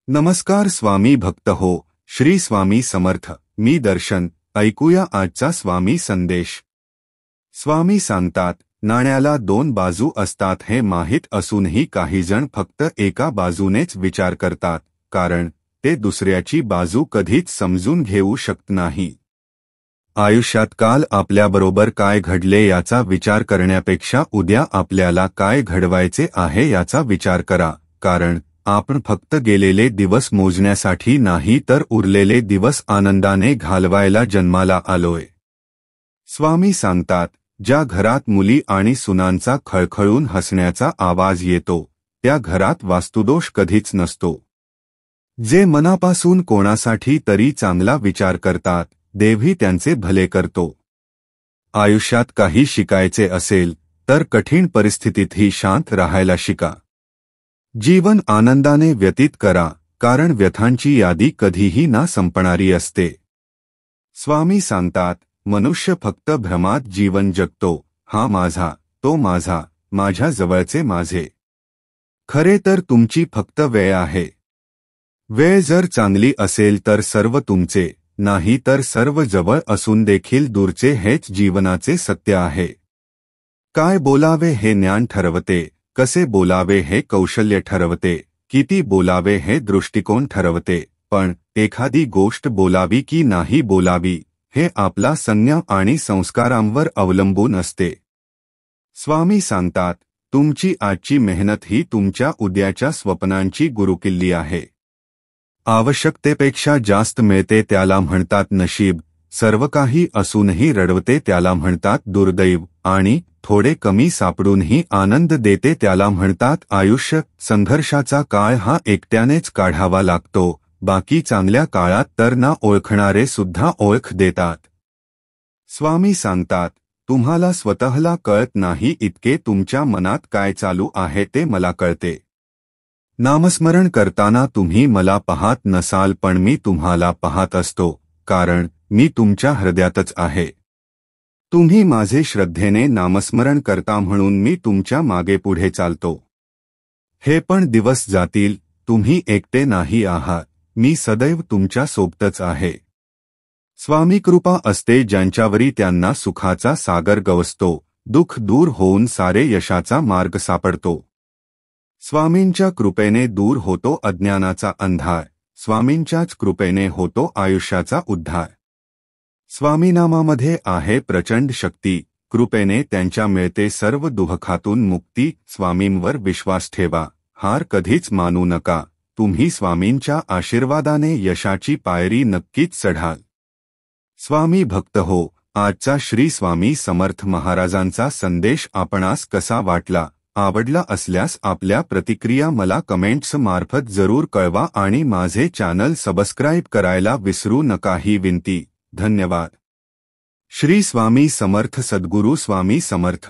नमस्कार स्वामी भक्त हो, श्री स्वामी समर्थ. मी दर्शन. ऐकूया आजचा स्वामी संदेश. स्वामी सांगतात, नाण्याला दोन बाजू असतात हे माहीत असूनही काही जण फक्त एका बाजूनेच विचार करतात, कारण ते दुसऱ्याची बाजू कधीच समजून घेऊ शकत नाही. आयुष्यात काल आपल्याबरोबर काय घडले याचा विचार करण्यापेक्षा उद्या आपल्याला काय घडवायचे आहे याचा विचार करा, कारण आपण फक्त गेलेले दिवस मोजण्यासाठी नाही तर उरलेले दिवस आनंदाने घालवायला जन्माला आलोय. स्वामी सांगतात, ज्या घरात मुली आणि सुनांचा खळखळून हसण्याचा आवाज येतो, त्या घरात वास्तुदोष कधीच नसतो. जे मनापासून कोणासाठी तरी चांगला विचार करतात, देवही त्यांचे भले करतो. आयुष्यात काही शिकायचे असेल तर कठीण परिस्थितीतही शांत राहायला शिका. जीवन आनंदाने व्यतीत करा, कारण व्यथांची यादी कधीही ना संपणारी असते. स्वामी सांगतात, मनुष्य फक्त भ्रमात जीवन जगतो. हा माझा, तो माझा, माझ्या जवळचे माझे. खरे तर तुमची फक्त वेळ आहे. वेळ जर चांगली असेल तर सर्व तुमचे, नाही तर सर्व जवळ असून देखील दूरचे हेच जीवनाचे सत्य आहे. काय बोलावे हे ज्ञान ठरवते, कसे बोलावे हे कौशल्य ठरवते, किती बोलावे हे दृष्टिकोन ठरवते, पण एखादी गोष्ट बोलावी की नाही बोलावी हे आपला संज्ञा आणि संस्कारांवर अवलंबून असते. स्वामी सांगतात, तुमची आजची मेहनत ही तुमच्या उद्याच्या स्वप्नांची गुरुकिल्ली आहे. आवश्यकतेपेक्षा जास्त मिळते त्याला म्हणतात नशीब, सर्व काही असूनही रडवते त्याला म्हणतात दुर्दैव, आणि थोडे कमी सापडूनही आनंद देते त्याला म्हणतात आयुष्य. संघर्षाचा काळ हा एकट्यानेच काढावा लागतो, बाकी चांगल्या काळात तर ना ओळखणारे सुद्धा ओळख देतात. स्वामी सांगतात, तुम्हाला स्वतःला कळत नाही इतके तुमच्या मनात काय चालू आहे ते मला कळते. नामस्मरण करताना तुम्ही मला पाहत नसाल पण मी तुम्हाला पाहत असतो, कारण मी तुमच्या हृदयातच आहे. तुम्ही माझे श्रद्धेने नामस्मरण करता म्हणून मी तुमच्या मागे पुढे चालतो. हे पण दिवस जातील, तुम्ही एकटे नाही आहात, मी सदैव तुमच्या सोबतच आहे. स्वामी कृपा असते ज्यांच्यावरी त्यांना सुखाचा सागर गवसतो, दुःख दूर होऊन सारे यशाचा मार्ग सापडतो. स्वामींच्या कृपेने दूर होतो अज्ञानाचा अंधार, स्वामींच्याच कृपेने होतो आयुष्याचा उद्धार. स्वामीनामामध्ये आहे प्रचंड शक्ती, कृपेने त्यांच्या मिळते सर्व दुःखातून मुक्ती. स्वामींवर विश्वास ठेवा, हार कधीच मानू नका, तुम्ही स्वामींच्या आशीर्वादाने यशाची पायरी नक्कीच चढाल. स्वामी भक्त हो, आजचा श्री स्वामी समर्थ महाराजांचा संदेश आपणास कसा वाटला? आवडला असल्यास आपल्या प्रतिक्रिया मला कमेंट्स मार्फत जरूर कळवा आणि माझे चॅनल सबस्क्राईब करायला विसरू नका ही विनंती. धन्यवाद. श्री स्वामी समर्थ. सद्गुरू स्वामी समर्थ.